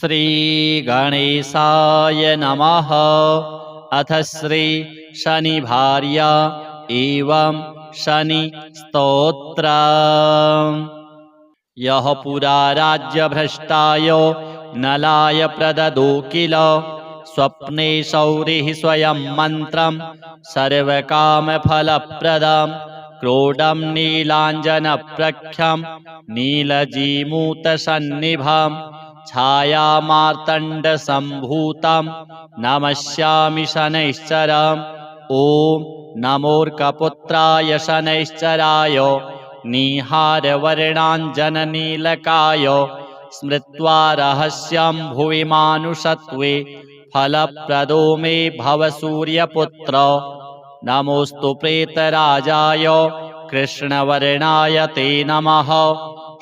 श्रीगणेशाय नमः। अथ श्री शनिभार्या एवं शनि स्तोत्र। यः पुरा राज्यभ्रष्टाय नलाय प्रददो किल स्वप्ने शौरिः स्वयं मन्त्रं सर्वकामफलप्रदं क्रोडं नीलाञ्जनप्रख्यं नीलजीमूतसन्निभं छायामार्तण्डसम्भूतं नमस्यामि शनैश्चरम्। ॐ नमोऽर्कपुत्राय शनैश्चराय निहारवर्णाञ्जननीलकाय स्मृत्वा रहस्यं भुवि मानुषत्वे फलप्रदो मे भव सूर्यपुत्र। नमोऽस्तु प्रेतराजाय कृष्णवर्णाय ते नमः।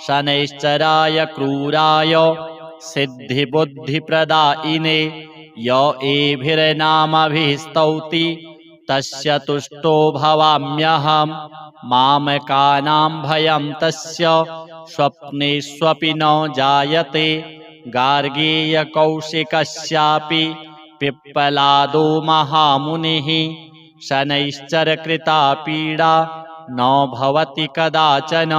शनैश्चराय क्रूराय सिद्धिबुद्धिप्रदायिने य एभिर्नामभिः स्तौति तस्य तुष्टो भवाम्यहम्। मामकानां भयं तस्य स्वप्नेष्वपि न जायते। गार्गेयकौशिकस्यापि पिप्पलादो महामुनिः शनैश्चरकृता पीडा न भवति कदाचन।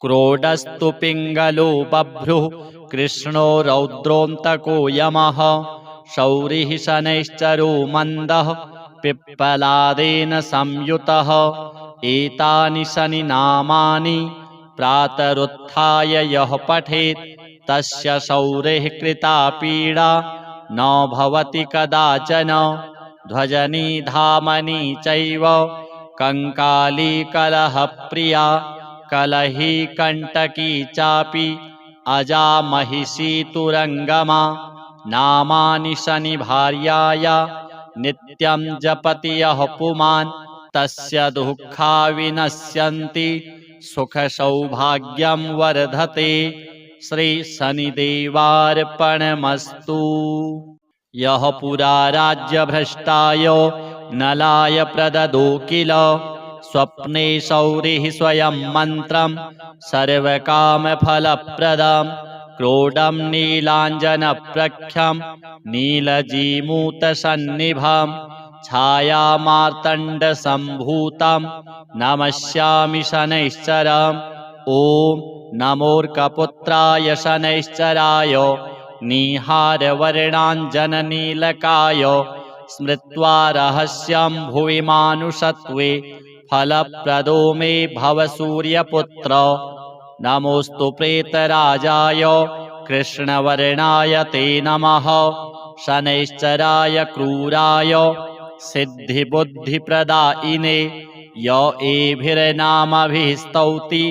क्रोडस्तु पिङ्गलो बभ्रुः कृष्णो रौद्रोऽन्तको यमः शौरिः शनैश्चरो मन्दः पिप्पलादेन संयुतः। एतानि शनिनामानि प्रातरुत्थाय यः पठेत् तस्य शौरिः कृता पीडा न भवति कदाचन। ध्वजनी धामनी चैव कंकाली कलहप्रिया कलही कंटकी चापि अजा महिषी तुरंगमा। नामानि शनिभार्याय नित्यं जपति यः पुमान् तस्य दुःखा विनश्यन्ति सुखसौभाग्यं वर्धते। श्री शनिदेवार्पणमस्तु। यः पुरा राज्यभ्रष्टाय नलाय प्रददो किल स्वप्ने शौरिः स्वयं मन्त्रं सर्वकामफलप्रदं क्रोडं नीलाञ्जनप्रख्यं नीलजीमूतसन्निभं छायामार्तण्डसम्भूतं नमस्यामि शनैश्चरम्। ॐ नमोऽर्कपुत्राय शनैश्चराय निहारवर्णाञ्जननीलकाय स्मृत्वा रहस्यं भुवि मानुषत्वे फलप्रदो मे भव सूर्यपुत्र। नमोऽस्तु प्रेतराजाय कृष्णवर्णाय ते नमः। शनैश्चराय क्रूराय सिद्धिबुद्धिप्रदायिने य एभिर्नामभिः स्तौति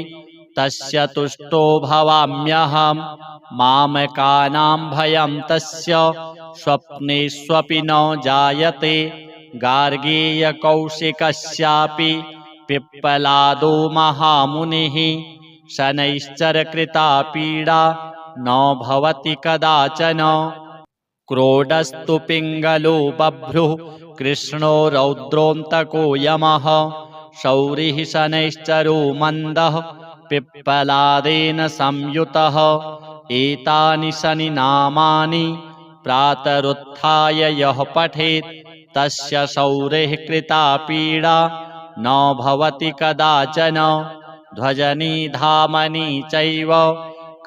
तस्य तुष्टो भवाम्यहम्। मामकानां भयं तस्य स्वप्नेष्वपि न जायते। गार्गेयकौशिकस्यापि पिप्पलादो महामुनिः शनैश्चरकृता पीडा न भवति कदाचन। क्रोडस्तु पिङ्गलो बभ्रुः कृष्णो रौद्रोऽन्तको यमः शौरिः शनैश्चरो मन्दः पिप्पलादेन संयुतः। एतानि शनिनामानि प्रातरुत्थाय यः पठेत् तस्य शौरिः कृता पीडा न भवति कदाचन। ध्वजनी धामनी चैव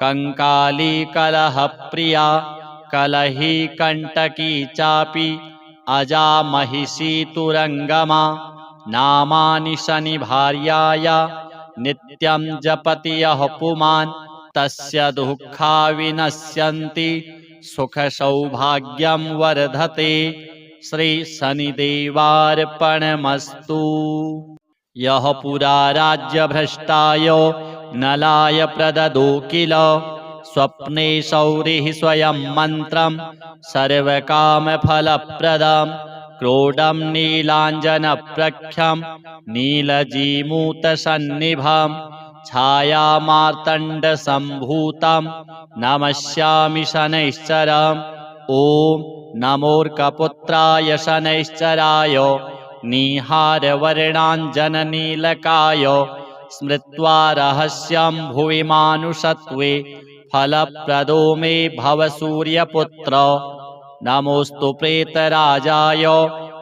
कंकाली कलहप्रिया कलही कंटकी चापि अजा महिषी तुरंगमा। नामानि शनिभार्याय नित्यं जपति यः पुमान् तस्य दुःखा विनश्यन्ति सुखसौभाग्यं वर्धते। श्री शनिदेवार्पणमस्तु। यः पुरा राज्यभ्रष्टाय नलाय प्रददो किल स्वप्ने शौरिः स्वयं मन्त्रं सर्वकामफलप्रदं क्रोडं नीलाञ्जनप्रख्यं नीलजीमूतसन्निभं छायामार्तण्डसम्भूतं नमस्यामि शनैश्चरम्। ॐ नमोऽर्कपुत्राय शनैश्चराय निहारवर्णाञ्जननीलकाय स्मृत्वा रहस्यं भुवि मानुषत्वे फलप्रदो मे भव सूर्यपुत्र। नमोऽस्तु प्रेतराजाय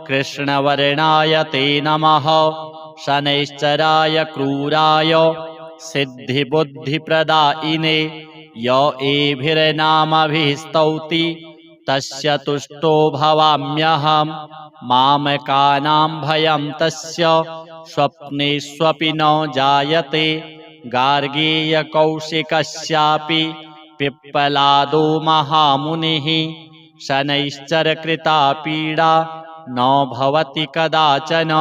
कृष्णवर्णाय ते नमः। शनैश्चराय क्रूराय सिद्धिबुद्धिप्रदायिने य एभिर्नामभिः स्तौति तस्य तुष्टो भवाम्यहम्। मामकानां भयं तस्य स्वप्नेष्वपि न जायते। गार्गेयकौशिकस्यापि पिप्पलादो महामुनिः। शनैश्चरकृता पीडा न भवति कदाचन।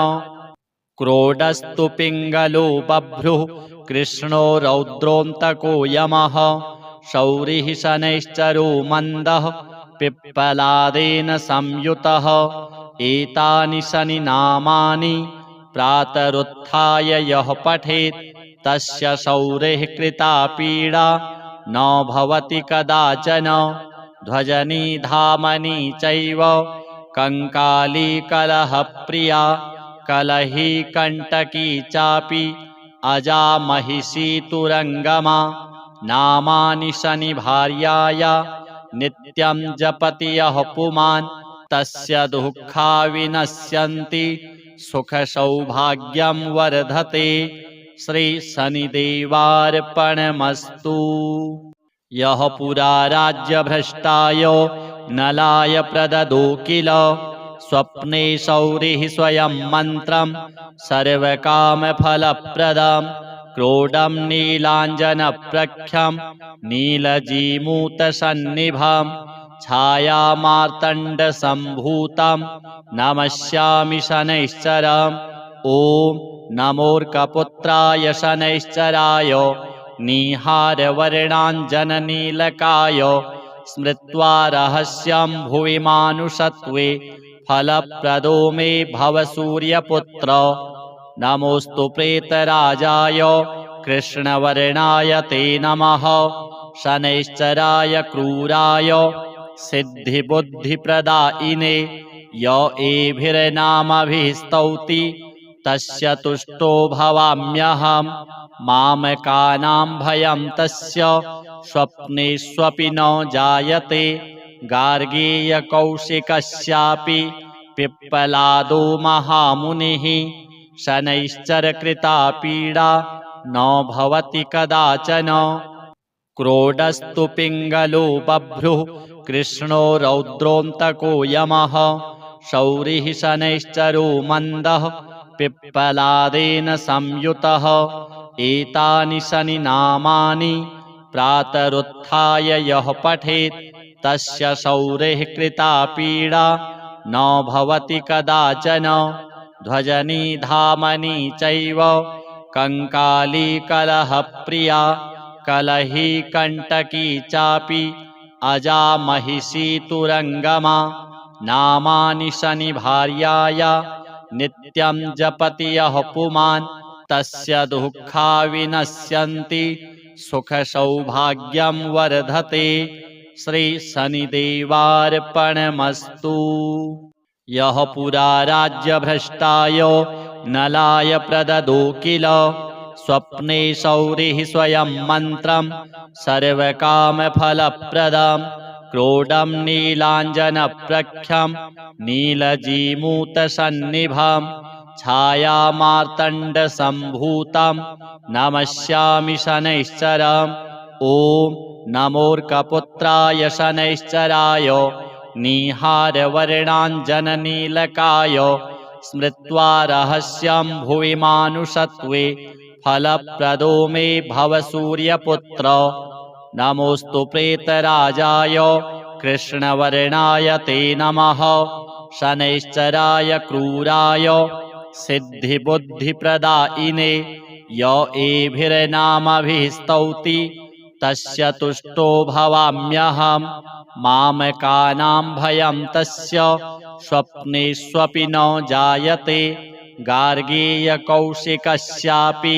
क्रोडस्तु पिङ्गलो बभ्रुः कृष्णो रौद्रोऽन्तको यमः। शौरिः शनैश्चरो मन्दः पिप्पलादेन संयुतः। एतानि शनिनामानि प्रातरुत्थाय यः पठेत् तस्य शौरेः कृता पीडा न भवति कदाचन। ध्वजनी धामनी चैव कंकाली कलहप्रिया कलही कंटकी चापि अजा महिषी तुरंगमा। नामानि शनिभार्याय नित्यं जपति यः पुमान् तस्य दुःखा विनश्यन्ति सुखसौभाग्यं वर्धते। श्री शनिदेवार्पणमस्तु। यः पुरा राज्यभ्रष्टाय नलाय प्रददो किल स्वप्ने शौरिः स्वयं मन्त्रं सर्वकामफलप्रदं। क्रोडं नीलाञ्जनप्रख्यं नीलजीमूतसन्निभं छायामार्तण्डसम्भूतं नमस्यामि शनैश्चरम्। ॐ नमोऽर्कपुत्राय शनैश्चराय निहारवर्णाञ्जननीलकाय स्मृत्वा रहस्यं भुवि मानुषत्वे फलप्रदो मे भव सूर्यपुत्र। नमोऽस्तु प्रेतराजाय कृष्णवर्णाय ते नमः। शनैश्चराय क्रूराय सिद्धिबुद्धिप्रदायिने य एभिर्नामभिः स्तौति तस्य तुष्टो भवाम्यहम्। मामकानां भयं तस्य स्वप्नेष्वपि न जायते। गार्गेयकौशिकस्यापि पिप्पलादो महामुनिः। शनैश्चरकृता पीडा न भवति कदाचन। क्रोडस्तु पिङ्गलो बभ्रुः कृष्णो रौद्रोऽन्तको यमः। शौरिः शनैश्चरो मन्दः पिप्पलादेन संयुतः। एतानि शनिनामानि प्रातरुत्थाय यः पठेत् तस्य शौरेः कृता पीडा न भवति कदाचन। ध्वजनी धामनी चैव कंकाली कलहप्रिया कलही कंटकी चापि अजा महिषी तुरंगमा। नामानि शनिभार्याय नित्यं जपति यः पुमान् तस्य दुःखा विनश्यन्ति सुखसौभाग्यं वर्धते। श्री शनिदेवार्पणमस्तु। यः पुरा राज्यभ्रष्टाय नलाय प्रददो किल स्वप्ने शौरिः स्वयं मन्त्रं सर्वकामफलप्रदं। क्रोडं नीलाञ्जनप्रख्यं नीलजीमूतसन्निभं छायामार्तण्डसम्भूतं नमस्यामि शनैश्चरम्। ॐ नमोऽर्कपुत्राय शनैश्चराय निहारवर्णाञ्जननीलकाय स्मृत्वा रहस्यं भुवि मानुषत्वे फलप्रदो मे भव सूर्यपुत्र। नमोऽस्तु प्रेतराजाय कृष्णवर्णाय ते नमः। शनैश्चराय क्रूराय सिद्धिबुद्धिप्रदायिने य एभिर्नामभिः स्तौति तस्य तुष्टो भवाम्यहम्। मामकानां भयं तस्य स्वप्नेष्वपि न जायते। गार्गेयकौशिकस्यापि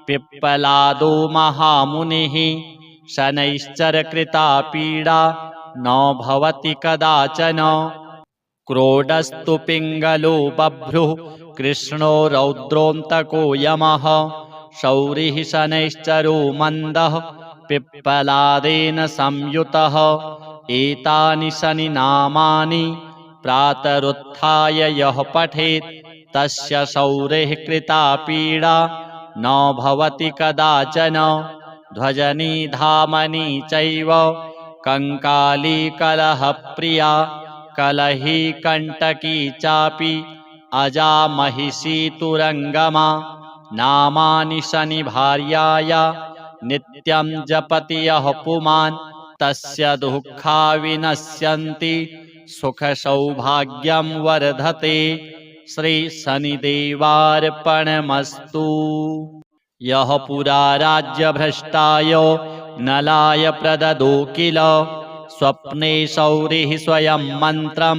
पिप्पलादो महामुनिः। शनैश्चरकृता पीडा न भवति कदाचन। क्रोडस्तु पिङ्गलो बभ्रुः कृष्णो रौद्रोऽन्तको यमः। शौरिः शनैश्चरो मन्दः पिप्पलादेन संयुतः एतानि शनि नामानि प्रातरुत्थाय यः पठेत् तस्य शौरेः कृता पीडा न भवति कदाचन। ध्वजनी धामनी चैव कंकाली कलहप्रिया कलही कंटकी चापि अजा महिषी तुरंगमा। नामानि शनि भार्याया नित्यं जपति यः पुमान् तस्य दुःखा विनश्यन्ति सुख सौभाग्यं वर्धते। श्री शनिदेवार्पणमस्तु। यः पुरा राज्यभ्रष्टाय नलाय प्रददो किल स्वप्ने शौरिः स्वयं मन्त्रं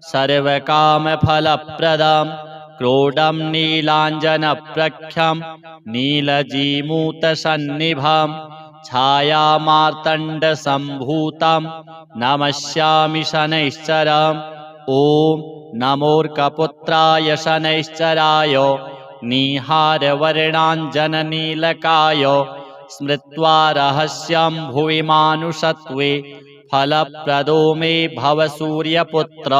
सर्वकामफलप्रदं क्रोडं नीलाञ्जनप्रख्यं नीलजीमूतसन्निभं छायामार्तण्डसम्भूतं नमस्यामि शनैश्चरम्। ॐ नमोऽर्कपुत्राय शनैश्चराय निहारवर्णाञ्जननीलकाय स्मृत्वा रहस्यं भुवि मानुषत्वे फलप्रदो मे भव सूर्यपुत्र।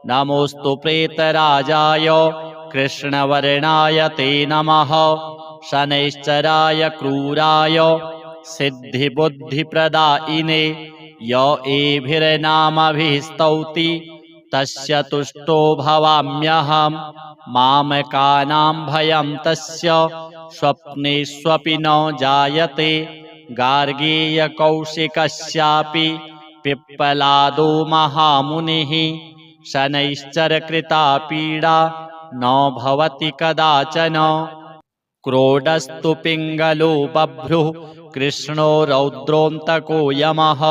नमोऽस्तु प्रेतराजाय कृष्णवर्णाय ते नमः। शनैश्चराय क्रूराय सिद्धिबुद्धिप्रदायिने य एभिर्नामभिः स्तौति तस्य तुष्टो भवाम्यहम्। मामकानां भयं तस्य स्वप्नेष्वपि न जायते। गार्गेयकौशिकस्यापि पिप्पलादो महामुनिः शनैश्चरकृता पीडा न भवति कदाचन। क्रोडस्तु पिङ्गलो बभ्रुः कृष्णो रौद्रोऽन्तको यमः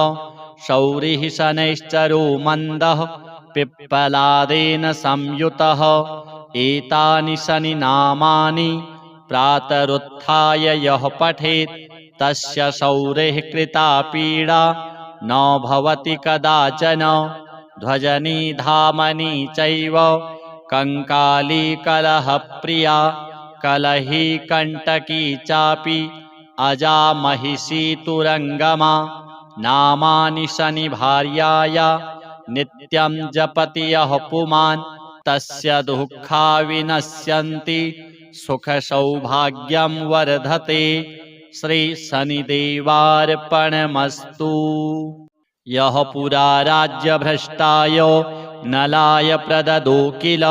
शौरिः शनैश्चरो मन्दः पिप्पलादेन संयुतः। एतानि शनि नामानि प्रातरुत्थाय यः पठेत् तस्य शौरेः कृता पीडा न भवति कदाचन। ध्वजनी धामनी चैव कंकाली कलहप्रिया कलही कंटकी चापि अजा महिषी तुरंगमा। नामानि शनि भार्याया नित्यं जपति यः पुमान् तस्य दुःखा विनश्यन्ति सुख सौभाग्यं वर्धते। श्री शनिदेवार्पणमस्तु। यः पुरा राज्यभ्रष्टाय नलाय प्रददो किल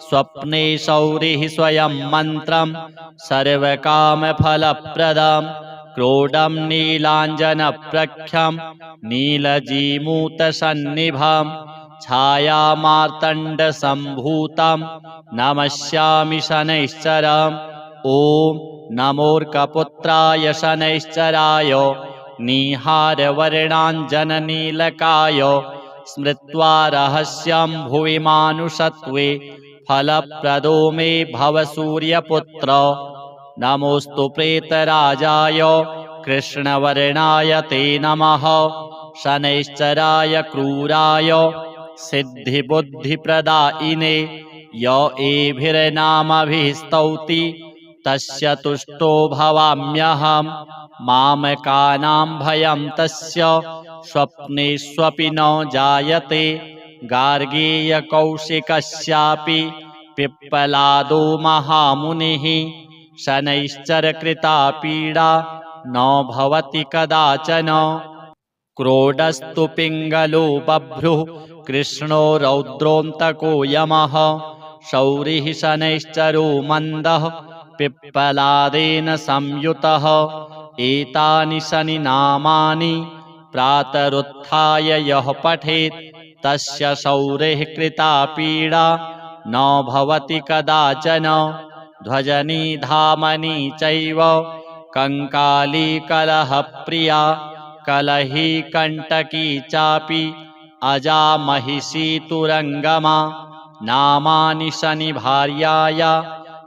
स्वप्ने शौरिः स्वयं मन्त्रं सर्वकामफलप्रदं क्रोडं नीलाञ्जनप्रख्यं नीलजीमूतसन्निभं छायामार्तण्डसम्भूतं नमस्यामि शनैश्चरम्। ॐ नमोऽर्कपुत्राय शनैश्चराय निहारवर्णाञ्जननीलकाय स्मृत्वा रहस्यं भुवि मानुषत्वे फलप्रदो मे भव सूर्यपुत्र। नमोऽस्तु प्रेतराजाय कृष्णवर्णाय ते नमः। शनैश्चराय क्रूराय सिद्धिबुद्धिप्रदायिने य एभिर्नामभिः स्तौति तस्य तुष्टो भवाम्यहम्। मामकानां भयं तस्य स्वप्नेष्वपि न जायते। गार्गेयकौशिकस्यापि पिप्पलादो महामुनिः शनैश्चरकृता पीडा न भवति कदाचन। क्रोडस्तु पिङ्गलो बभ्रुः कृष्णो रौद्रोऽन्तको यमः शौरिः शनैश्चरो मन्दः पिप्पलादेन संयुतः। एतानि शनि नामानि प्रातरुत्थाय यः पठेत् तस्य शौरेः कृता पीडा न भवति कदाचन। ध्वजनी धामनी चैव कंकाली कलहप्रिया कलही कंटकी चापि अजा महिषी तुरंगमा। नामानि शनि भार्याया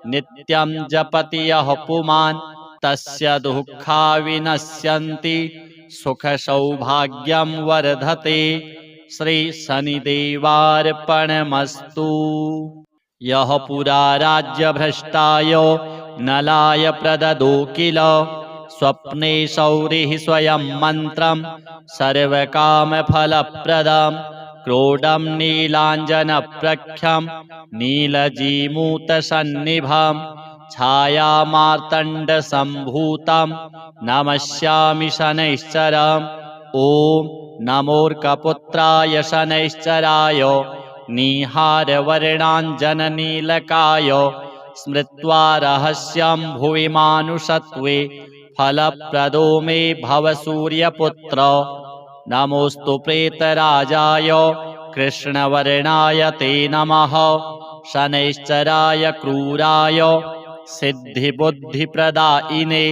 नित्यं जपति यः पुमान् तस्य दुःखा विनश्यन्ति सुख सौभाग्यं वर्धते। श्री शनिदेवार्पणमस्तु। यः पुरा राज्यभ्रष्टाय नलाय प्रददो किल स्वप्ने शौरिः स्वयं मन्त्रं सर्वकामफलप्रदं क्रोडं नीलाञ्जनप्रख्यं नीलजीमूतसन्निभं छायामार्तण्डसम्भूतं नमस्यामि शनैश्चरम् ॐ नमोऽर्कपुत्राय शनैश्चराय निहारवर्णाञ्जननीलकाय स्मृत्वा रहस्यं भुवि मानुषत्वे फलप्रदो मे भव सूर्यपुत्र नमोऽस्तु प्रेतराजाय कृष्णवर्णाय ते नमः शनैश्चराय क्रूराय सिद्धिबुद्धिप्रदायिने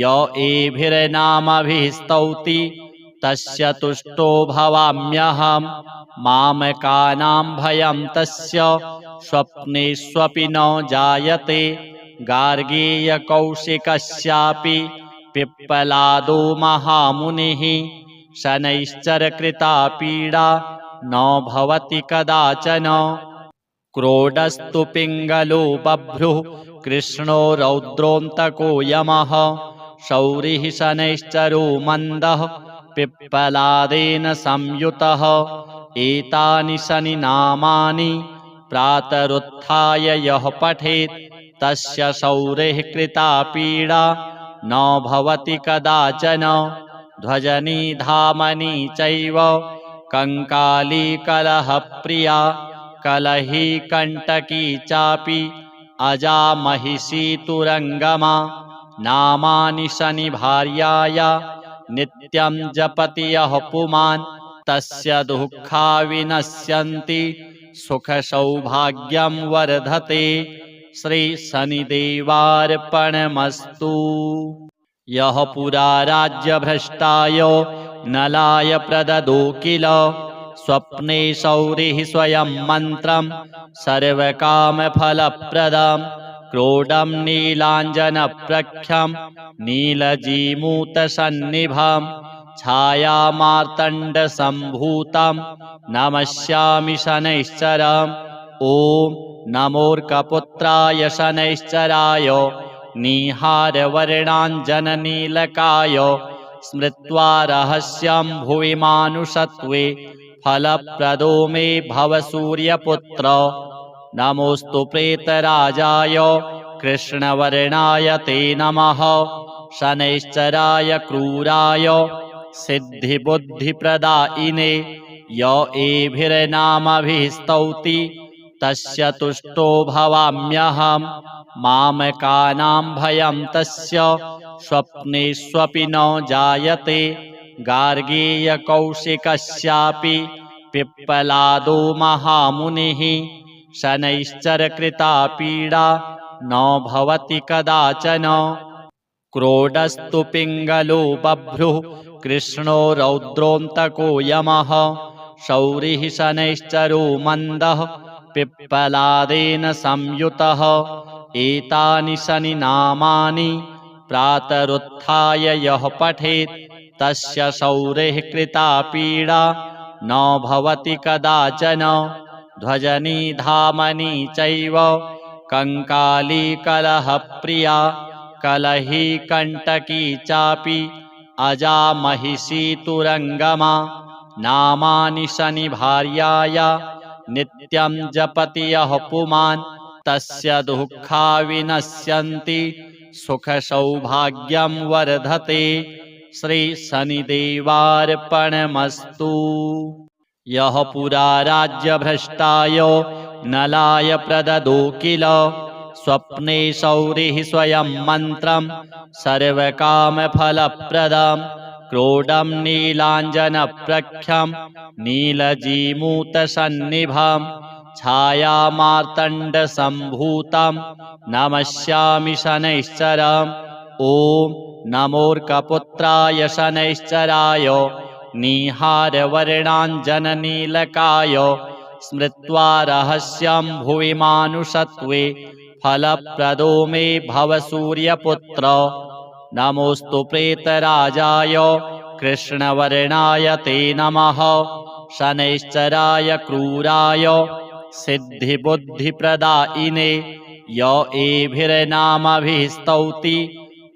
य एभिर्नामभिः स्तौति तस्य तुष्टो भवाम्यहं मामकानां भयं तस्य स्वप्नेष्वपि न जायते गार्गेयकौशिकस्यापि पिप्पलादो महामुनिः शनैश्चरकृता पीडा न भवति कदाचन क्रोडस्तु पिङ्गलो बभ्रुः कृष्णो रौद्रोऽन्तको यमः शौरिः शनैश्चरो मन्दः पिप्पलादेन संयुतः एतानि शनिनामानि प्रातरुत्थाय यः पठेत् तस्य शौरिः कृता पीडा न भवति कदाचन ध्वजनी धामनी चैव कंकाली कलहप्रिया कलही कंटकी चापि अजा महिषी तुरंगमा नामानि शनिभार्याय नित्यं जपति यः पुमान् तस्य दुःखा विनश्यन्ति सुखसौभाग्यं वर्धते श्री शनिदेवार्पणमस्तु। यः पुरा राज्यभ्रष्टाय नलाय प्रददो किल स्वप्ने शौरिः स्वयं मन्त्रं सर्वकामफलप्रदं क्रोडं नीलाञ्जनप्रख्यं नीलजीमूतसन्निभं छायामार्तण्डसम्भूतं नमस्यामि शनैश्चरम् ॐ नमोऽर्कपुत्राय शनैश्चराय निहारवर्णाञ्जननीलकाय स्मृत्वा रहस्यं भुवि मानुषत्वे फलप्रदो मे भव सूर्यपुत्र नमोऽस्तु प्रेतराजाय कृष्णवर्णाय ते नमः शनैश्चराय क्रूराय सिद्धिबुद्धिप्रदायिने य एभिर्नामभिः स्तौति तस्य तुष्टो भवाम्यहं मामकानां भयं तस्य स्वप्नेष्वपि न जायते गार्गेयकौशिकस्यापि पिप्पलादो महामुनिः शनैश्चरकृता पीडा न भवति कदाचन क्रोडस्तु पिङ्गलो बभ्रुः कृष्णो रौद्रोऽन्तको यमः शौरिः शनैश्चरो मन्दः पिप्पलादेन संयुतः एतानि शनिनामानि प्रातरुत्थाय यः पठेत् तस्य शौरिः कृता पीडा न भवति कदाचन ध्वजनी धामनी चैव कंकाली कलहप्रिया कलही कंटकी चापि अजा महिषी तुरंगमा नामानि शनिभार्याय नित्यं जपति यः पुमान् तस्य दुःखा विनश्यन्ति सुखसौभाग्यं वर्धते श्री शनिदेवार्पणमस्तु। यः पुरा राज्यभ्रष्टाय नलाय प्रददो किल स्वप्ने शौरिः स्वयं मन्त्रं सर्वकामफलप्रदं क्रोडं नीलाञ्जनप्रख्यं नीलजीमूतसन्निभं छायामार्तण्डसम्भूतं नमस्यामि शनैश्चरम् ॐ नमोऽर्कपुत्राय शनैश्चराय निहारवर्णाञ्जननीलकाय स्मृत्वा रहस्यं भुवि मानुषत्वे फलप्रदो मे भव सूर्यपुत्र नमोऽस्तु प्रेतराजाय कृष्णवर्णाय ते नमः शनैश्चराय क्रूराय सिद्धिबुद्धिप्रदायिने य एभिर्नामभिः स्तौति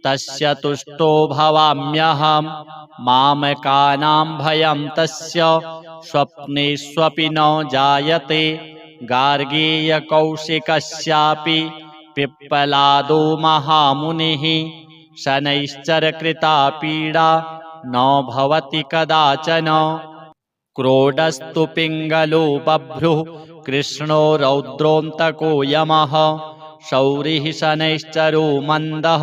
तस्य तुष्टो भवाम्यहं मामकानां भयं तस्य स्वप्नेष्वपि न जायते गार्गीयकौशिकस्यापि पिप्पलादो महामुनिः शनैश्चरकृता पीडा न भवति कदाचन क्रोडस्तु पिङ्गलो बभ्रुः कृष्णो रौद्रोऽन्तको यमः शौरिः शनैश्चरो मन्दः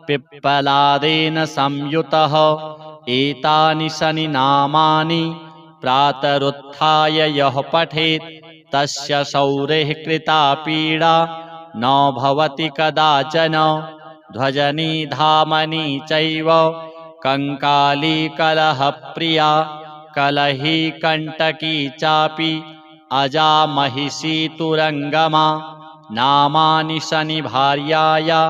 पिप्पलादेन संयुतः एतानि शनिनामानि प्रातरुत्थाय यः पठेत् तस्य शौरेः कृता पीडा न भवति कदाचन ध्वजनी धामनी चैव कंकाली कलहप्रिया कलही कंटकी चापि अजा महिषी तुरंगमा नामानि शनिभार्याया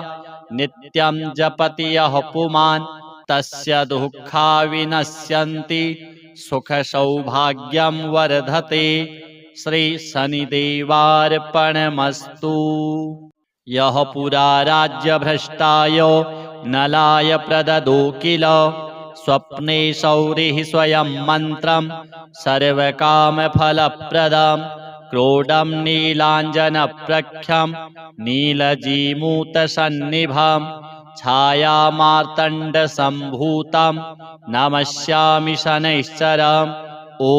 नित्यं जपति यः पुमान् तस्य दुःखा विनश्यन्ति सुखसौभाग्यं वर्धते श्री शनिदेवार्पणमस्तु। यः पुरा राज्यभ्रष्टाय नलाय प्रददो किल स्वप्ने शौरिः स्वयं मन्त्रं सर्वकामफलप्रदं क्रोडं नीलाञ्जनप्रख्यं नीलजीमूतसन्निभं छायामार्तण्डसम्भूतं नमस्यामि शनैश्चरम् ॐ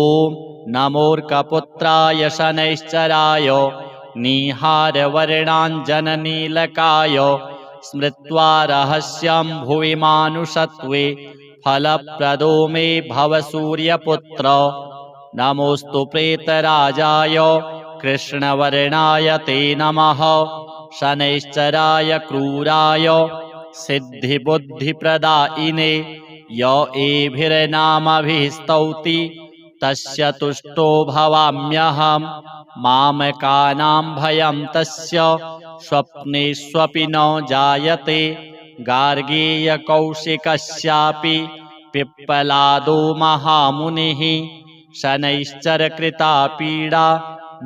नमोऽर्कपुत्राय शनैश्चराय निहारवर्णाञ्जननीलकाय स्मृत्वा रहस्यं भुवि मानुषत्वे फलप्रदो मे भव सूर्यपुत्र नमोऽस्तु प्रेतराजाय कृष्णवर्णाय ते नमः शनैश्चराय क्रूराय सिद्धिबुद्धिप्रदायिने य एभिर्नामभिः स्तौति तस्य तुष्टो भवाम्यहं मामकानां भयं तस्य स्वप्नेष्वपि न जायते गार्गीयकौशिकस्यापि पिप्पलादो महामुनिः शनैश्चरकृता पीडा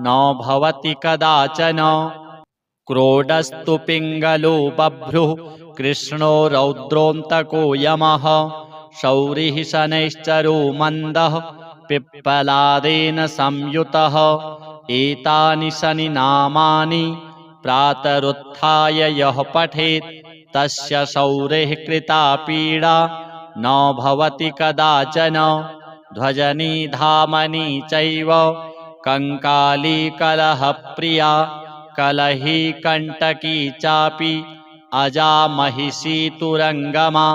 न भवति कदाचन क्रोडस्तु पिङ्गलो बभ्रुः कृष्णो रौद्रोऽन्तको यमः शौरिः शनैश्चरो मन्दः पिप्पलादेन संयुतः एतानि शनिनामानि प्रातरुत्थाय यः पठेत् तस्य शौरेः कृता पीडा न भवति कदाचन ध्वजनी धामनी चैव कंकाली कलहप्रिया कलही कंटकी चापि अजा महिषी तुरंगमा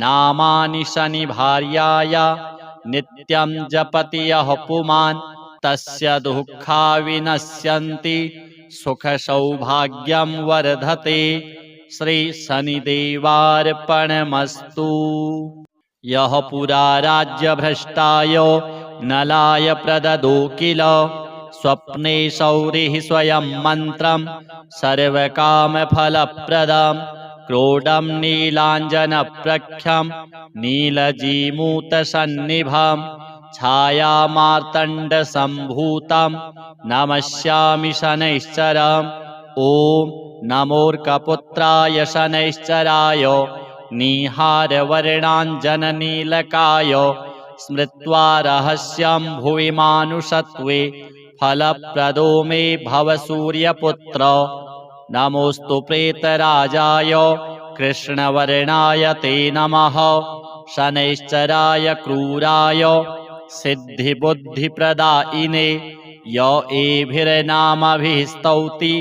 नामानि शनिभार्याया नित्यं जपति यः पुमान् तस्य दुःखा विनश्यन्ति सुखसौभाग्यं वर्धते श्री शनिदेवार्पणमस्तु। यः पुरा राज्यभ्रष्टाय नलाय प्रददो किल स्वप्ने शौरिः स्वयं मन्त्रं सर्वकामफलप्रदं क्रोडं नीलाञ्जनप्रख्यं नीलजीमूतसन्निभं छायामार्तण्डसम्भूतं नमस्यामि शनैश्चरम् ॐ नमोऽर्कपुत्राय शनैश्चराय निहारवर्णाञ्जननीलकाय स्मृत्वा रहस्यं भुवि मानुषत्वे फलप्रदो मे भव सूर्यपुत्र नमोऽस्तु प्रेतराजाय कृष्णवर्णाय ते नमः शनैश्चराय क्रूराय सिद्धिबुद्धिप्रदायिने य एभिर्नामभिः स्तौति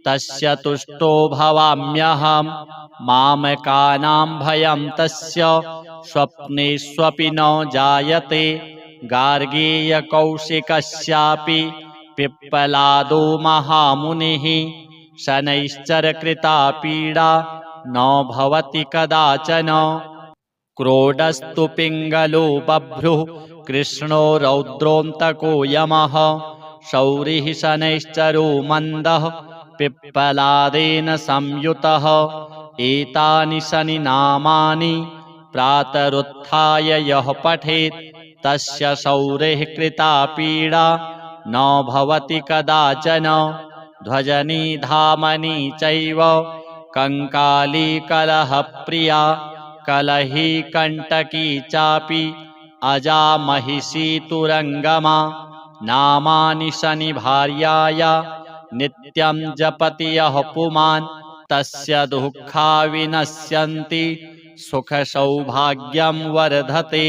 तस्य तुष्टो भवाम्यहं मामकानां भयं तस्य स्वप्नेष्वपि न जायते गार्गीयकौशिकस्यापि पिप्पलादो महामुनिः शनैश्चरकृता पीडा न भवति कदाचन क्रोडस्तु पिङ्गलो बभ्रुः कृष्णो रौद्रोऽन्तको यमः शौरिः शनैश्चरो मन्दः पिप्पलादेन संयुतः एतानि शनिनामानि प्रातरुत्थाय यः पठेत् तस्य शौरेः कृता पीडा न भवति कदाचन ध्वजनी धामनी चैव कंकाली कलहप्रिया कलही कंटकी चापि अजा महिषी तुरंगमा नामानि शनिभार्याया नित्यं जपति यः पुमान् तस्य दुःखा विनश्यन्ति सुख सौभाग्यं वर्धते।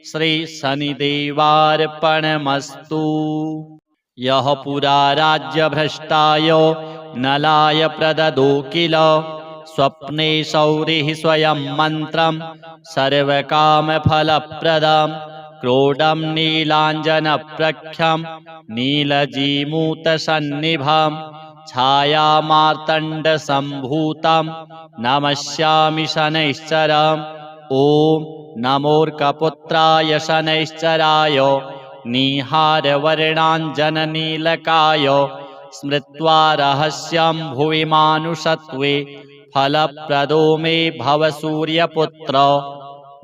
श्री शनिदेवार्पणमस्तु। यः पुरा राज्यभ्रष्टाय नलाय प्रददो किल स्वप्ने शौरिः स्वयं मन्त्रं सर्वकामफलप्रदं क्रोडं नीलाञ्जनप्रख्यं नीलजीमूतसन्निभं छायामार्तण्डसम्भूतं नमस्यामि शनैश्चरम्। ॐ नमोऽर्कपुत्राय शनैश्चराय निहारवर्णाञ्जननीलकाय स्मृत्वा रहस्यं भुवि मानुषत्वे फलप्रदो मे भव सूर्यपुत्र।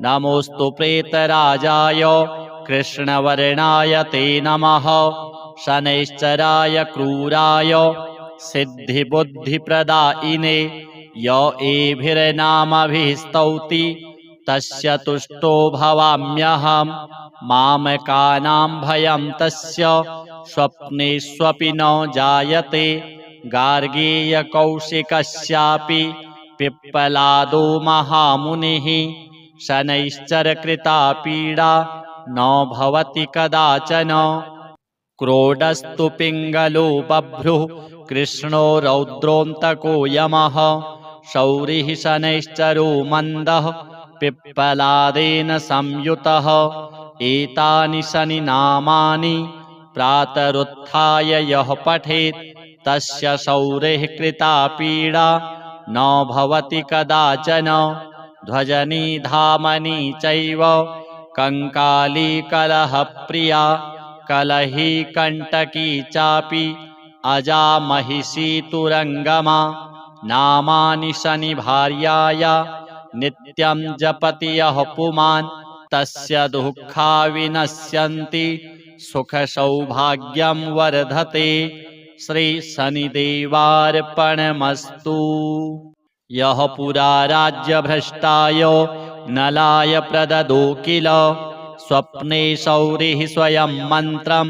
नमोऽस्तु प्रेतराजाय कृष्णवर्णाय ते नमः। शनैश्चराय क्रूराय सिद्धिबुद्धिप्रदायिने य एभिर्नामभिः स्तौति तस्य तुष्टो भवाम्यहं। मामकानां भयं तस्य स्वप्नेष्वपि न जायते। गार्गेयकौशिकस्यापि पिप्पलादो महामुनिः शनैश्चरकृता पीडा न भवति कदाचन। क्रोडस्तु पिङ्गलो बभ्रुः कृष्णो रौद्रोऽन्तको यमः शौरिः शनैश्चरो मन्दः पिप्पलादेन संयुतः। एतानि शनिनामानि प्रातरुत्थाय यः पठेत् तस्य शौरेः कृता पीडा न भवति कदाचन। ध्वजनी धामनी चैव कंकाली कलहप्रिया कलही कंटकी चापि अजा महिषी तुरंगमा नामानि शनिभार्याया नित्यं जपति यः पुमान् तस्य दुःखा विनश्यन्ति सुख सौभाग्यं वर्धते। श्री शनिदेवार्पणमस्तु। यः पुरा राज्यभ्रष्टाय नलाय प्रददो किल स्वप्ने शौरिः स्वयं मन्त्रं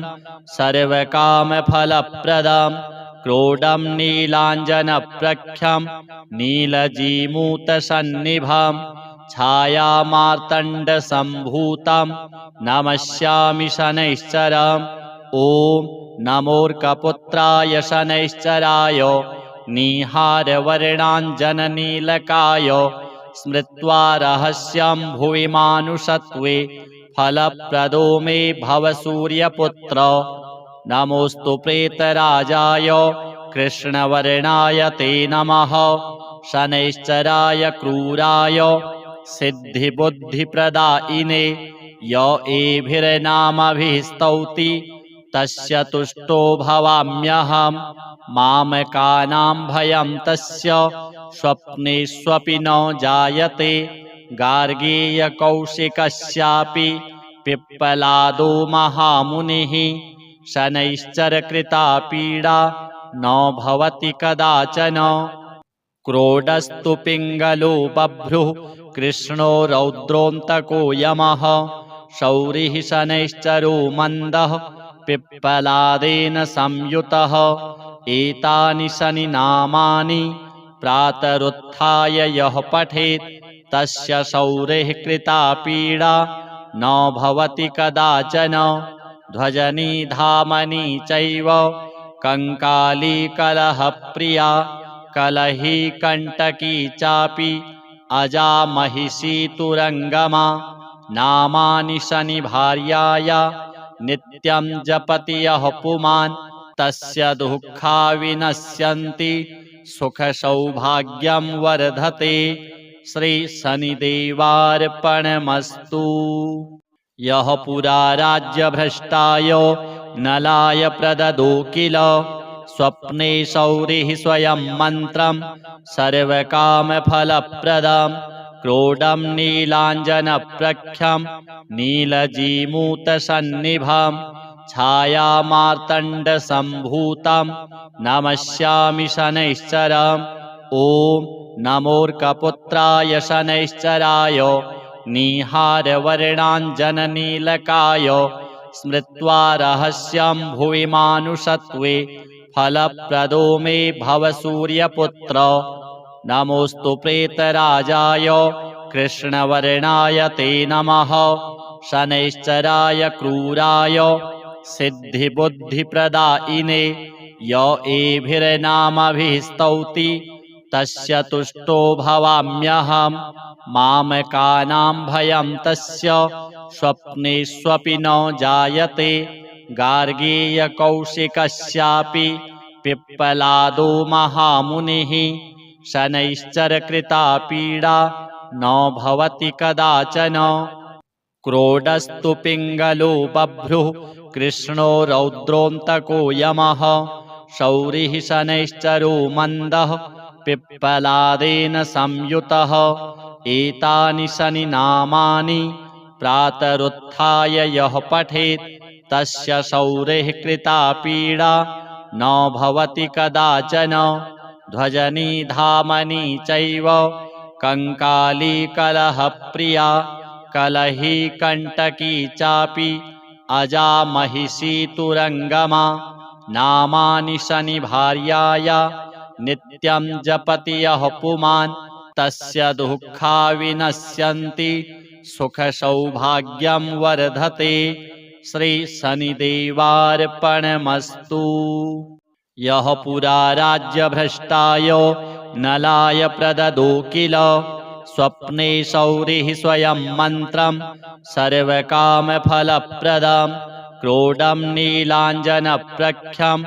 सर्वकामफलप्रदं क्रोडं नीलाञ्जनप्रख्यं नीलजीमूतसन्निभं छायामार्तण्डसम्भूतं नमस्यामि शनैश्चरम्। ॐ नमोऽर्कपुत्राय शनैश्चराय निहारवर्णाञ्जननीलकाय स्मृत्वा रहस्यं भुवि मानुषत्वे फलप्रदो मे भव सूर्यपुत्र। नमोऽस्तु प्रेतराजाय कृष्णवर्णाय ते नमः। शनैश्चराय क्रूराय सिद्धिबुद्धिप्रदायिने य एभिर्नामभिः स्तौति तस्य तुष्टो भवाम्यहं। मामकानां भयं तस्य स्वप्नेष्वपि न जायते। गार्गेयकौशिकस्यापि पिप्पलादो महामुनिः शनैश्चरकृता पीडा न भवति कदाचन। क्रोडस्तु पिङ्गलो बभ्रुः कृष्णो रौद्रोऽन्तको यमः शौरिः शनैश्चरो मन्दः पिप्पलादेन संयुतः। एतानि शनिनामानि प्रातरुत्थाय यः पठेत् तस्य शौरेः कृता पीडा न भवति कदाचन। ध्वजनी धामनी चैव कंकाली कलहप्रिया कलही कंटकी चापि अजा महिषी तुरंगमा नामानि शनिभार्याया नित्यं जपति यः पुमान् तस्य दुःखा विनश्यन्ति सुख सौभाग्यं वर्धते। श्री शनिदेवार्पणमस्तु। यः पुरा राज्यभ्रष्टाय नलाय प्रददो किल स्वप्ने शौरिः स्वयं मन्त्रं सर्वकामफलप्रदं क्रोडं नीलाञ्जनप्रख्यं नीलजीमूतसन्निभं छायामार्तण्डसम्भूतं नमस्यामि शनैश्चरम्। ॐ नमोऽर्कपुत्राय शनैश्चराय निहारवर्णाञ्जननीलकाय स्मृत्वा रहस्यं भुवि मानुषत्वे फलप्रदो मे भव सूर्यपुत्र। नमोऽस्तु प्रेतराजाय कृष्णवर्णाय ते नमः। शनैश्चराय क्रूराय सिद्धिबुद्धिप्रदायिने य एभिर्नामभिः स्तौति तस्य तुष्टो भवाम्यहम्। मामकानां भयं तस्य स्वप्नेष्वपि न जायते। गार्गेयकौशिकस्यापि पिप्पलादो महामुनिः शनैश्चरकृता पीडा न भवति कदाचन। क्रोडस्तु पिङ्गलो बभ्रुः कृष्णो रौद्रोऽन्तको यमः। शौरिः शनैश्चरो मन्दः पिप्पलादेन संयुतः। एतानि शनिनामानि प्रातरुत्थाय यः पठेत् तस्य शौरेः कृता पीडा न भवति कदाचन। ध्वजनी धामनी चैव कंकाली कलहप्रिया कलही कंटकी चापि अजा महिषी तुरंगमा। नामानि शनिभार्याया नित्यं जपति यः पुमान् तस्य दुःखा विनश्यन्ति सुखसौभाग्यं वर्धते। श्री शनिदेवार्पणमस्तु। यः पुरा राज्यभ्रष्टाय नलाय प्रददो किल स्वप्ने शौरिः स्वयं मन्त्रं सर्वकामफलप्रदं। क्रोडं नीलाञ्जनप्रख्यं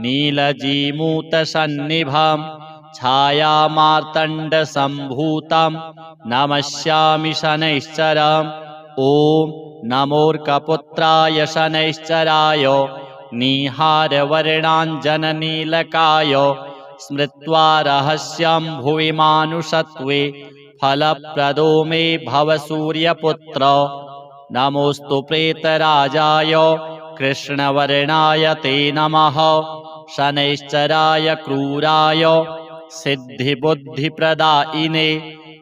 नीलजीमूतसन्निभं छायामार्तण्डसम्भूतं नमस्यामि शनैश्चरम्। ॐ नमोऽर्कपुत्राय शनैश्चराय निहारवर्णाञ्जननीलकाय स्मृत्वा रहस्यं भुवि मानुषत्वे फलप्रदो मे भव सूर्यपुत्र। नमोऽस्तु प्रेतराजाय कृष्णवर्णाय ते नमः। शनैश्चराय क्रूराय सिद्धिबुद्धिप्रदायिने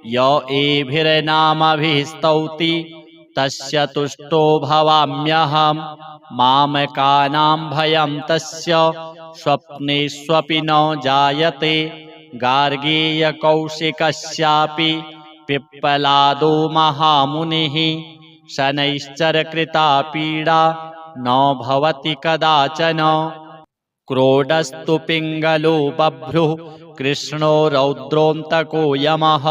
य एभिर्नामभिः स्तौति तस्य तुष्टो भवाम्यहम्। मामकानां भयं तस्य स्वप्नेष्वपि न जायते। गार्गेयकौशिकस्यापि पिप्पलादो महामुनिः शनैश्चरकृता पीडा न भवति कदाचन। क्रोडस्तु पिङ्गलो बभ्रुः कृष्णो रौद्रोऽन्तको यमः।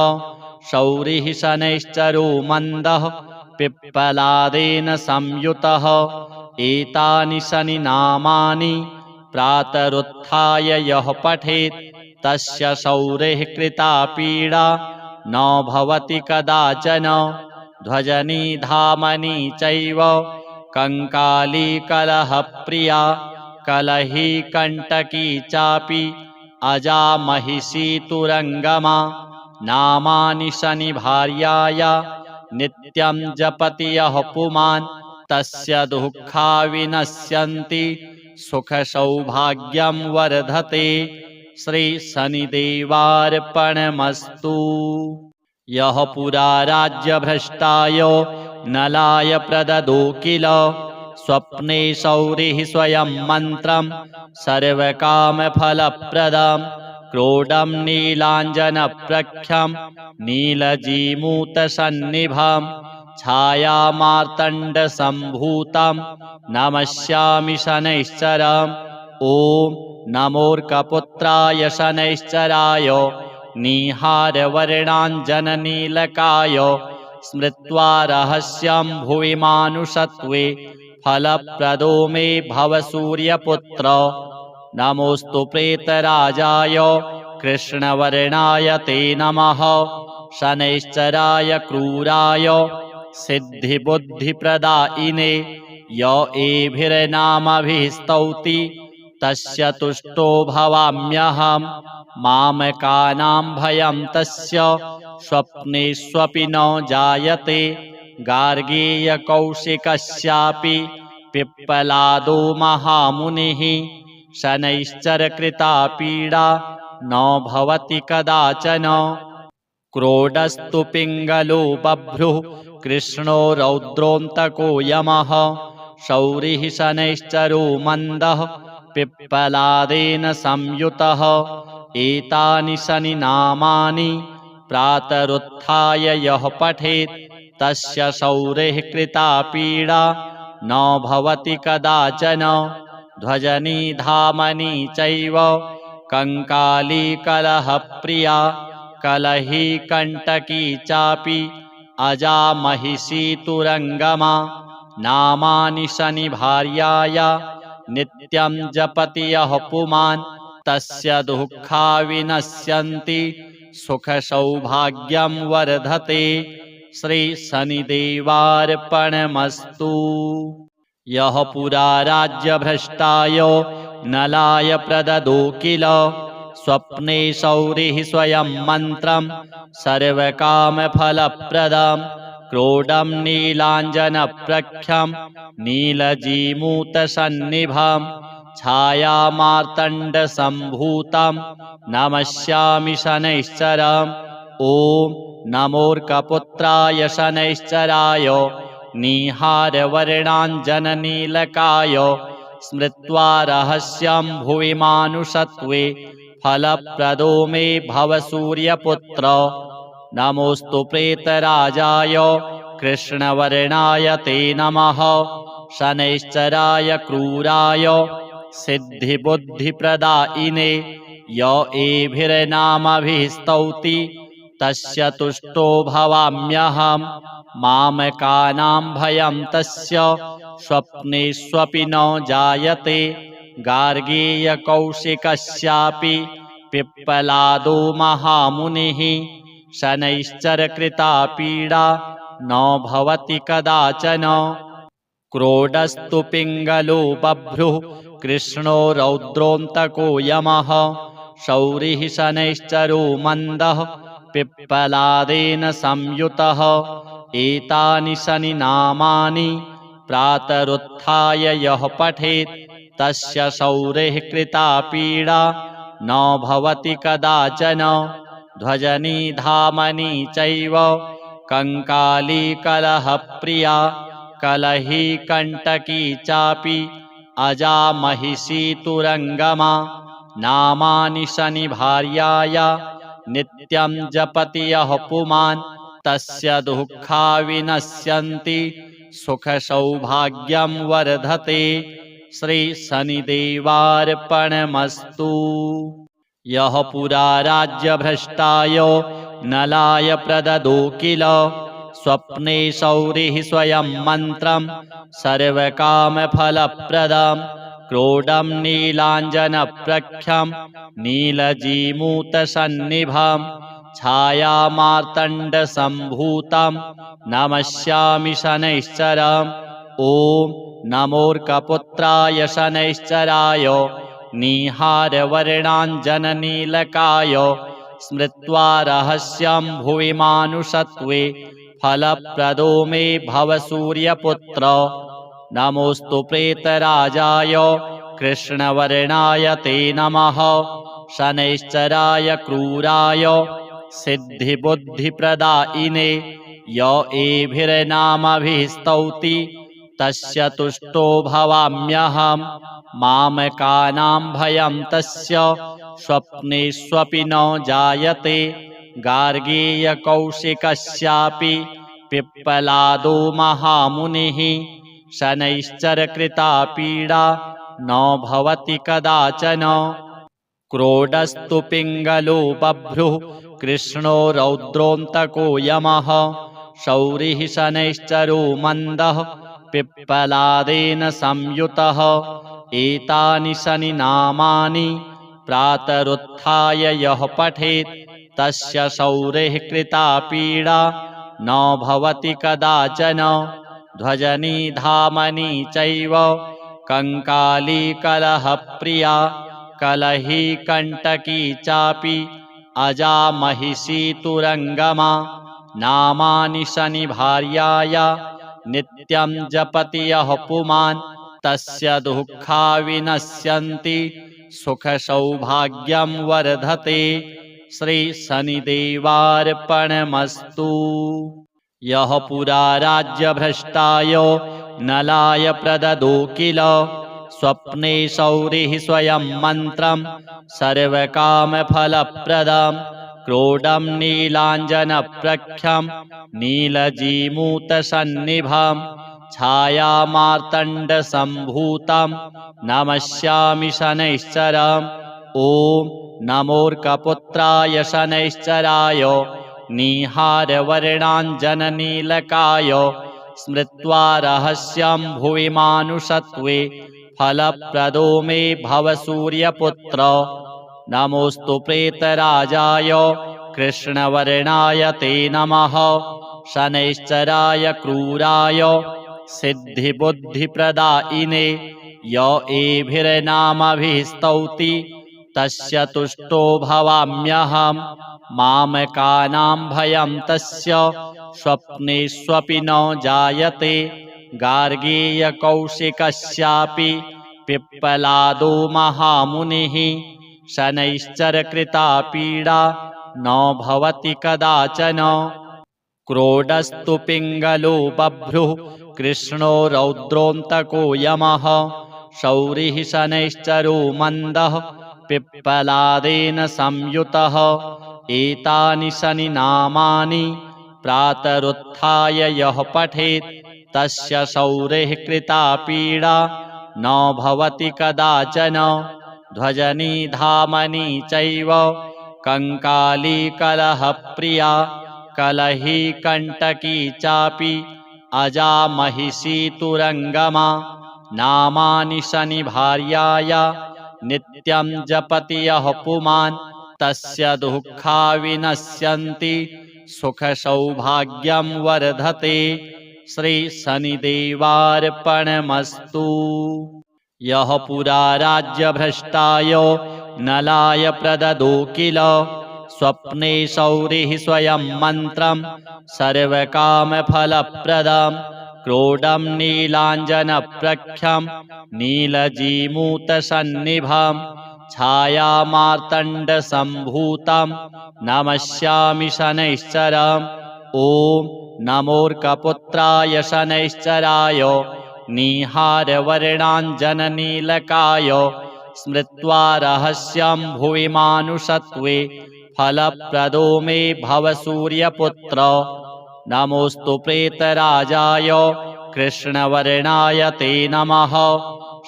शौरिः शनैश्चरो मन्दः पिप्पलादेन संयुतः। एतानि शनिनामानि प्रातरुत्थाय यः पठेत् तस्य शौरेः कृता पीडा न भवति कदाचन। ध्वजनी धामनी चैव कंकाली कलहप्रिया कलही कंटकी चापि अजा महिषी तुरंगमा। नामानि शनिभार्याया नित्यं जपति यः पुमान् तस्य दुःखा विनश्यन्ति सुखसौभाग्यं वर्धते। श्री शनिदेवार्पणमस्तु। यः पुरा राज्यभ्रष्टाय नलाय प्रददो किल स्वप्ने शौरिः स्वयं मन्त्रं सर्वकामफलप्रदं। क्रोडं नीलाञ्जनप्रख्यं नीलजीमूतसन्निभं छायामार्तण्डसम्भूतं नमस्यामि शनैश्चरम्। ॐ नमोऽर्कपुत्राय शनैश्चराय निहारवर्णाञ्जननीलकाय स्मृत्वा रहस्यं भुवि मानुषत्वे फलप्रदो मे भव सूर्यपुत्र। नमोऽस्तु प्रेतराजाय कृष्णवर्णाय ते नमः। शनैश्चराय क्रूराय सिद्धिबुद्धिप्रदायिने य एभिर्नामभिः स्तौति तस्य तुष्टो भवाम्यहम्। मामकानां भयं तस्य स्वप्नेष्वपि न जायते। गार्गेयकौशिकस्यापि पिप्पलादो महामुनिः शनैश्चरकृता पीडा न भवति कदाचन। क्रोडस्तु पिङ्गलो बभ्रुः कृष्णो रौद्रोऽन्तको यमः शौरिः शनैश्चरो मन्दः पिप्पलादेन संयुतः। एतानि शनिनामानि प्रातरुत्थाय यः पठेत् तस्य शौरेः कृता पीडा न भवति कदाचन। ध्वजनी धामनी चैव कंकाली कलहप्रिया कलही कंटकी चापि अजा महिषी तुरंगमा। नामानि शनिभार्याय नित्यं जपति यः पुमान् तस्य दुःखा विनश्यन्ति सुखसौभाग्यं वर्धते। श्री शनिदेवार्पणमस्तु। यः पुरा राज्यभ्रष्टाय नलाय प्रददो किल स्वप्ने शौरिः स्वयं मन्त्रं सर्वकामफलप्रदं। क्रोडं नीलाञ्जनप्रख्यं नीलजीमूतसन्निभं छायामार्तण्डसम्भूतं नमस्यामि शनैश्चरम्। ॐ नमोऽर्कपुत्राय शनैश्चराय निहारवर्णाञ्जननीलकाय स्मृत्वा रहस्यं भुवि मानुषत्वे फलप्रदो मे भव सूर्यपुत्र। नमोऽस्तु प्रेतराजाय कृष्णवर्णाय ते नमः। शनैश्चराय क्रूराय सिद्धिबुद्धिप्रदायिने य एभिर्नामभिः स्तौति तस्य तुष्टो भवाम्यहम्। मामकानां भयं तस्य स्वप्नेष्वपि न जायते। गार्गेयकौशिकस्यापि पिप्पलादो महामुनिः शनैश्चरकृता पीडा न भवति कदाचन। क्रोडस्तु पिङ्गलो बभ्रुः कृष्णो रौद्रोऽन्तको यमः शौरिः शनैश्चरो मन्दः पिप्पलादेन संयुतः। एतानि शनिनामानि प्रातरुत्थाय यः पठेत् तस्य शौरेः कृता पीडा न भवति कदाचन। ध्वजनी धामनी चैव कंकाली कलहप्रिया कलही कंटकी चापि अजा महिषी तुरंगमा। नामानि शनिभार्याय नित्यं जपति यः पुमान् तस्य दुःखा विनश्यन्ति सुखसौभाग्यं वर्धते। श्री शनिदेवार्पणमस्तु। यः पुरा राज्यभ्रष्टाय नलाय प्रददो किल स्वप्ने शौरिः स्वयं मन्त्रं सर्वकामफलप्रदं। क्रोडं नीलाञ्जनप्रख्यं नीलजीमूतसन्निभं छायामार्तण्डसम्भूतं नमस्यामि शनैश्चरम्। ॐ नमोऽर्कपुत्राय शनैश्चराय निहारवर्णाञ्जननीलकाय स्मृत्वा रहस्यं भुवि मानुषत्वे फलप्रदो मे भव सूर्यपुत्र। नमोऽस्तु प्रेतराजाय कृष्णवर्णाय ते नमः। शनैश्चराय क्रूराय सिद्धिबुद्धिप्रदायिने य एभिर्नामभिः स्तौति तस्य तुष्टो भवाम्यहम्। मामकानां भयं तस्य स्वप्नेष्वपि न जायते। गार्गेयकौशिकस्यापि पिप्पलादो महामुनिः शनैश्चरकृता पीडा न भवति कदाचन। क्रोडस्तु पिङ्गलो बभ्रुः कृष्णो रौद्रोऽन्तको यमः शौरिः शनैश्चरो मन्दः पिप्पलादेन संयुतः। एतानि शनिनामानि प्रातरुत्थाय यः पठेत् तस्य शौरेः कृता पीडा न भवति कदाचन। ध्वजनी धामनी चैव कंकाली कलहप्रिया कलही कंटकी चापि अजा महिषी तुरंगमा। नामानि शनिभार्याय नित्यं जपति यः पुमान् तस्य दुःखा विनश्यन्ति सुखसौभाग्यं वर्धते। श्रीशनिदेवार्पणमस्तु। यः पुरा राज्यभ्रष्टाय नलाय प्रददो किल स्वप्ने शौरिः स्वयं मन्त्रं सर्वकामफलप्रदं क्रोडं नीलाञ्जनप्रख्यं नीलजीमूतसन्निभं छायामार्तण्डसम्भूतं नमस्यामि शनैश्चरम्। ॐ नमोऽर्कपुत्राय शनैश्चराय निहारवर्णाञ्जननीलकाय स्मृत्वा रहस्यं भुवि मानुषत्वे फलप्रदो मे भव सूर्यपुत्र। नमोऽस्तु प्रेतराजाय कृष्णवर्णाय ते नमः। शनैश्चराय क्रूराय सिद्धिबुद्धिप्रदायिने य एभिर्नामभिः स्तौति तस्य तुष्टो भवाम्यहम्। मामकानां भयं तस्य स्वप्नेष्वपि न जायते। गार्गेयकौशिकस्यापि पिप्पलादो महामुनिः शनैश्चरकृता पीडा न भवति कदाचन। क्रोडस्तु पिङ्गलो बभ्रुः कृष्णो रौद्रोऽन्तको यमः शौरिः शनैश्चरो मन्दः पिप्पलादेन संयुतः। एतानि शनिनामानि प्रातरुत्थाय यः पठेत् तस्य शौरेः कृता पीडा न भवति कदाचन। ध्वजनी धामनी चैव कंकाली कलहप्रिया कलही कंटकी चापि अजा महिषी तुरंगमा। नामानि शनिभार्याया नित्यं जपति यः पुमान् तस्य दुःखा विनश्यन्ति सुखसौभाग्यं वर्धते। श्रीशनिदेवार्पणमस्तु। यः पुरा राज्यभ्रष्टाय नलाय प्रददो किल स्वप्ने शौरिः स्वयं मन्त्रं सर्वकामफलप्रदं क्रोडं नीलाञ्जनप्रख्यं नीलजीमूतसन्निभं छायामार्तण्डसम्भूतं नमस्यामि शनैश्चरम्। ॐ नमोऽर्कपुत्राय शनैश्चराय निहारवर्णाञ्जननीलकाय स्मृत्वा रहस्यं भुवि मानुषत्वे फलप्रदो मे भव सूर्यपुत्र। नमोऽस्तु प्रेतराजाय कृष्णवर्णाय ते नमः।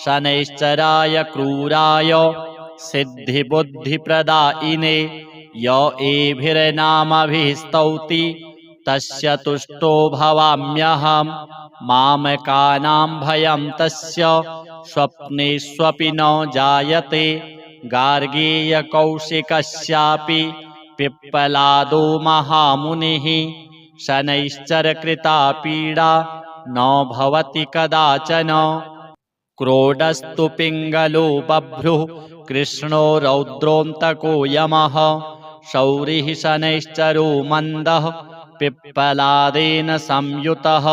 शनैश्चराय क्रूराय सिद्धिबुद्धिप्रदायिने य एभिर्नामभिः स्तौति तस्य तुष्टो भवाम्यहम्। मामकानां भयं तस्य स्वप्नेष्वपि न जायते। गार्गेयकौशिकस्यापि पिप्पलादो महामुनिः शनैश्चरकृता पीडा न भवति कदाचन। क्रोडस्तु पिङ्गलो बभ्रुः कृष्णो रौद्रोऽन्तको यमः शौरिः शनैश्चरो मन्दः पिप्पलादेन संयुतः।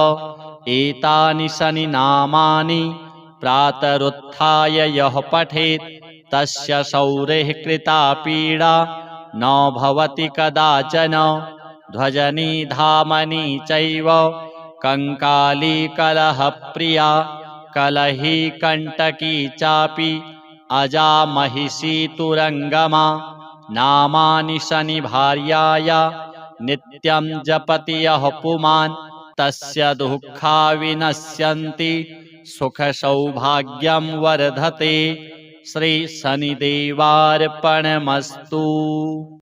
एतानि शनिनामानि प्रातरुत्थाय यः पठेत् तस्य शौरेः कृता पीडा न भवति कदाचन। ध्वजनी धामनी चैव कंकाली कलहप्रिया कलही कंटकी चापि अजा महिषी तुरंगमा। नामानि शनिभार्याया नित्यं जपति यः पुमान् तस्य दुःखा विनश्यन्ति सुखसौभाग्यं वर्धते। श्रीशनिदेवार्पणमस्तु।